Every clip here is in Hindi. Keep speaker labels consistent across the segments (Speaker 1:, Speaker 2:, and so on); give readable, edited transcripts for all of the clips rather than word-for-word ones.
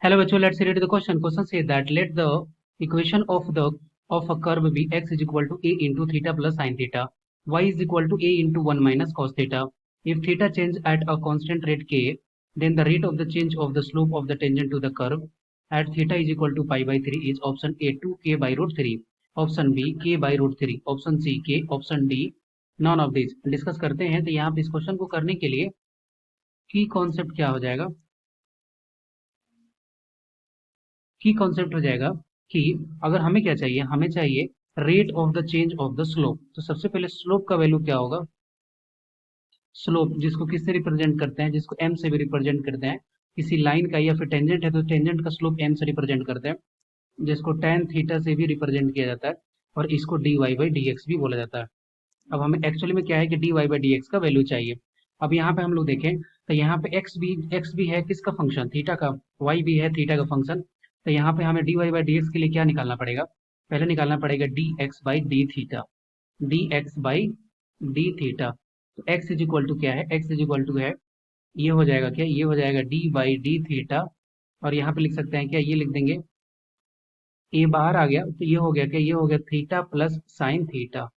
Speaker 1: Hello, bachcho. Let's read the question. Question says that let the equation of a curve be x is equal to a into theta plus sine theta, y is equal to a into 1 minus cos theta. If theta change at a constant rate k, then the rate of the change of the slope of the tangent to the curve at theta is equal to pi by 3 is option A 2 k by root 3, option B k by root 3, option C k, option D none of these. Discuss करते हैं। तो यहाँ पे इस क्वेश्चन को करने के लिए की कॉन्सेप्ट क्या हो जाएगा? की कॉन्सेप्ट हो जाएगा कि अगर हमें क्या चाहिए, हमें चाहिए rate of the change of the slope. तो सबसे पहले स्लोप का वैल्यू क्या होगा? स्लोप जिसको किससे रिप्रेजेंट करते हैं? जिसको एम से भी रिप्रेजेंट करते हैं। किसी लाइन का या फिर टेंजेंट है तो टेंजेंट का स्लोप एम से रिप्रेजेंट करते हैं, जिसको tan थीटा से भी रिप्रेजेंट किया जाता है, और इसको dy बाई डी एक्स भी बोला जाता है। अब हमें एक्चुअली में क्या है कि dy बाई डी एक्स का वैल्यू चाहिए। अब यहाँ पे हम लोग देखें तो यहाँ पे x भी है किसका फंक्शन? थीटा का। y भी है थीटा का फंक्शन। तो यहाँ पे हमें dy बाई डी एक्स के लिए क्या निकालना पड़ेगा? पहले निकालना पड़ेगा dx by d theta, dx by d theta. तो x इज इक्वल टू क्या है? x इज इक्वल टू है, ये हो जाएगा क्या? ये हो जाएगा d बाई डी थीटा। और यहाँ पे लिख सकते हैं क्या? ये लिख देंगे, ये बाहर आ गया तो ये हो गया क्या? ये हो गया theta plus sine theta,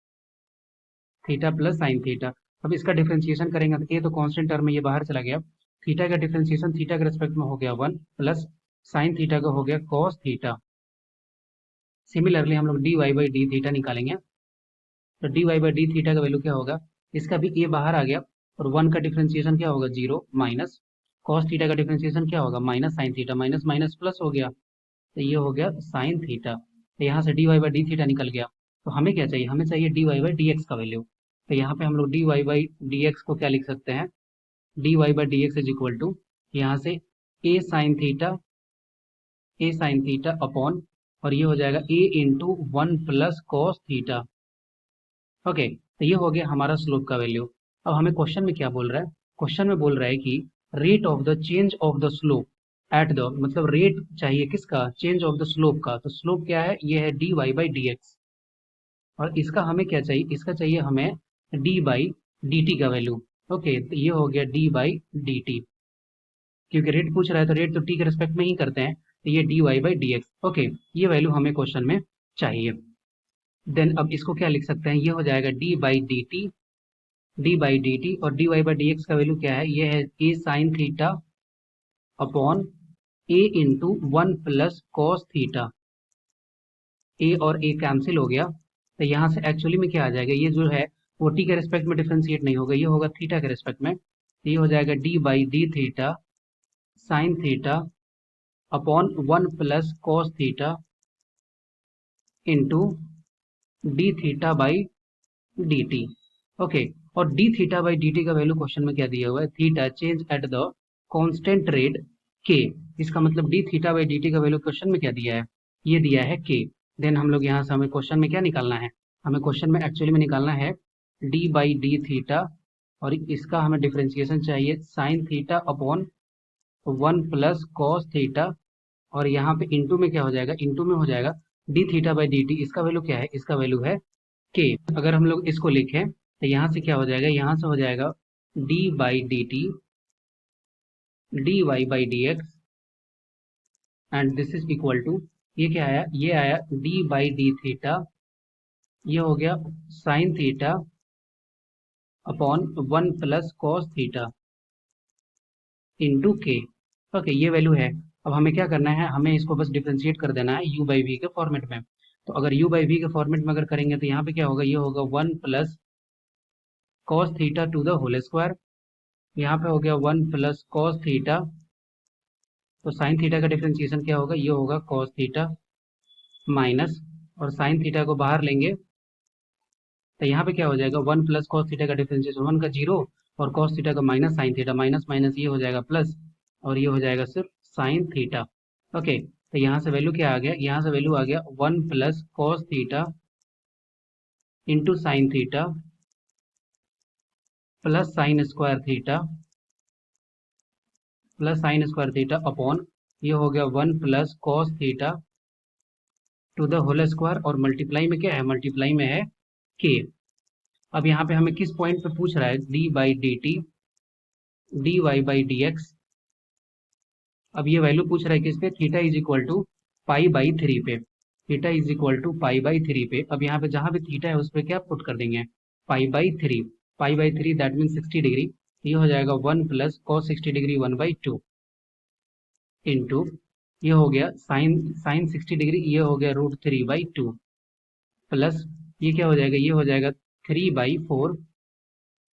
Speaker 1: theta plus sine theta. अब इसका डिफरेंशिएशन करेंगे तो ये तो कांस्टेंट टर्म है, ये बाहर चला गया। थीटा का डिफरेंशिएशन थीटा के रेस्पेक्ट में हो गया 1 प्लस साइन थीटा का हो गया कॉस थीटा। सिमिलरली हम लोग d y by d theta निकालेंगे। तो d y by d theta का वैल्यू क्या होगा? इसका भी ए बाहर आ गया, और 1 का डिफरेंशिएशन क्या होगा? 0 माइनस कॉस थीटा का डिफरेंशिएशन क्या होगा? Minus sine theta, minus minus plus हो गया, तो ये हो गया साइन थीटा। तो यहाँ से d y by d theta निकल गया। तो हमें क्या चाहिए? हमें चाहिए d y by d x का वैल्यू। तो यहाँ पे हम लोग d y by d x को क्या लिख सकते हैं? D y by d x is equal to यहाँ से ए साइन थीटा अपॉन, और ये हो जाएगा A into 1 plus cos theta. Okay, तो ये हो गया हमारा स्लोप का वैल्यू। अब हमें क्वेश्चन में क्या बोल रहा है? क्वेश्चन में बोल रहा है कि rate of the change of the slope at the, मतलब रेट चाहिए किसका? चेंज ऑफ द स्लोप का। तो स्लोप क्या है? ये है d y by d x. और इसका हमें क्या चाहिए? इसका चाहिए हमें डी बाई डी टी का वैल्यू। ओके, तो ये हो गया डी बाई डी टी, क्योंकि रेट पूछ रहा है तो रेट तो टी के रेस्पेक्ट में ही करते हैं। तो ये d y by d x. Okay, ये वैल्यू हमें क्वेश्चन में चाहिए। देन अब इसको क्या लिख सकते हैं? ये हो जाएगा d by d t, d by d t, और d y by d x का वैल्यू क्या है? ये है A sine theta upon A into 1 plus cos theta. A और ए कैंसिल हो गया, तो यहाँ से एक्चुअली में क्या आ जाएगा? ये जो है वो टी के रेस्पेक्ट में डिफ्रेंशिएट नहीं होगा, ये होगा थीटा के रेस्पेक्ट में। तो ये हो जाएगा d by d theta sine theta upon 1 plus cos theta into d theta by d t. Okay, और d theta by d t का वैल्यू क्वेश्चन में क्या दिया हुआ है? Theta change at the constant rate के। इसका मतलब d theta by d t का वैल्यू क्वेश्चन में क्या दिया है? ये दिया है के। देन हम लोग यहाँ से हमें क्वेश्चन में क्या निकालना है? हमें क्वेश्चन में एक्चुअली में निकालना है डी बाई डी थीटा, और इसका हमें डिफ्रेंशिएशन चाहिए sign theta upon 1 plus cos theta, और यहाँ पे इंटू में क्या हो जाएगा? इंटू में हो जाएगा D theta by d T. इसका वैल्यू क्या है? इसका वैल्यू है के। अगर हम लोग इसको लिखें तो यहाँ से क्या हो जाएगा? यहाँ से हो जाएगा d by d t d y by d x, and this is equal to, ये क्या आया? ये आया डी बाई डी थीटा, ये हो गया sign theta upon 1 plus cos theta into के। ओके, ये वैल्यू है। अब हमें क्या करना है? हमें इसको बस डिफ्रेंशिएट कर देना है u बाई वी के फॉर्मेट में। तो अगर u बाई वी के फॉर्मेट में अगर करेंगे तो यहाँ पे क्या होगा? ये होगा 1 plus cos theta to the whole square, यहाँ पे हो गया 1 प्लस कॉस थीटा। तो साइन थीटा का डिफरेंशिएशन क्या होगा? ये होगा कॉस थीटा माइनस, और साइन थीटा को बाहर लेंगे तो यहाँ पे क्या हो जाएगा? 1 प्लस कॉस थीटा का डिफरेंशिएशन 1 का 0, और कॉस थीटा का minus sine theta, minus minus ये हो जाएगा प्लस, और ये हो जाएगा सिर्फ साइन थीटा। ओके, तो यहाँ से वैल्यू क्या आ गया? यहाँ से वैल्यू आ गया 1 plus cos theta into sine theta plus sine square theta upon, ये हो गया 1 plus cos theta to the whole square, और मल्टीप्लाई में क्या है? मल्टीप्लाई में है के। अब यहाँ पे हमें किस पॉइंट पे पूछ रहा है? D by d t d y by d x अब ये वैल्यू पूछ रहा है किस पे, theta is equal to pi by three पे, theta is equal to pi by three पे। अब यहाँ पे जहाँ भी थीटा है उस पर क्या पुट कर देंगे, पाई by three, pi by three that mean 60 degree, ये हो जाएगा 1 + cos 60 डिग्री 1/2 इंटू ये हो गया साइन 60 डिग्री, ये हो गया √3/2 प्लस ये क्या हो जाएगा, ये हो जाएगा 3/4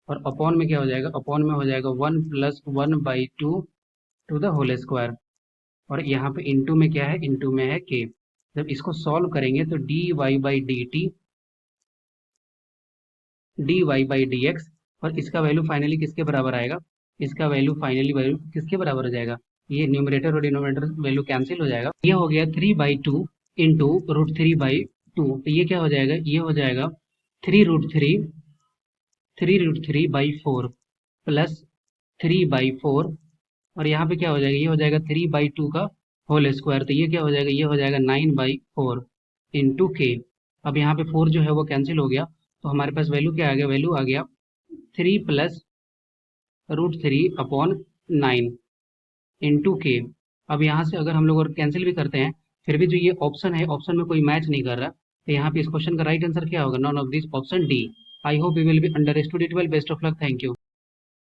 Speaker 1: और अपॉन में क्या हो जाएगा, अपॉन में हो जाएगा 1 + 1/2 टू द होल स्क्वायर। और यहाँ पे इंटू में क्या है, इंटू में है के। जब इसको सॉल्व करेंगे तो dy/dt और इसका वैल्यू फाइनली किसके बराबर आएगा, इसका वैल्यू फाइनली वैल्यू किसके बराबर हो जाएगा, ये न्यूमरेटर और डिनोमिनेटर वैल्यू कैंसिल हो जाएगा। ये हो गया 3/2 इंटू √3/2, तो ये क्या हो जाएगा, ये हो जाएगा 3√3/4 प्लस 3/4 और यहाँ पे क्या हो जाएगा, ये हो जाएगा 3/2 का होल स्क्वायर, तो ये क्या हो जाएगा, ये हो जाएगा 9/4 इंटू के। अब यहाँ पे 4 जो है वो कैंसिल हो गया, तो हमारे पास वैल्यू क्या आ गया, वैल्यू आ गया 3 + √3/9 इंटू के। अब यहाँ से अगर हम लोग और कैंसिल भी करते हैं, फिर भी जो ये ऑप्शन है, ऑप्शन में कोई मैच नहीं कर रहा, तो यहाँ पे इस क्वेश्चन का राइट आंसर क्या होगा, none of this, option D. I hope you will be understood it well, best of luck, thank you.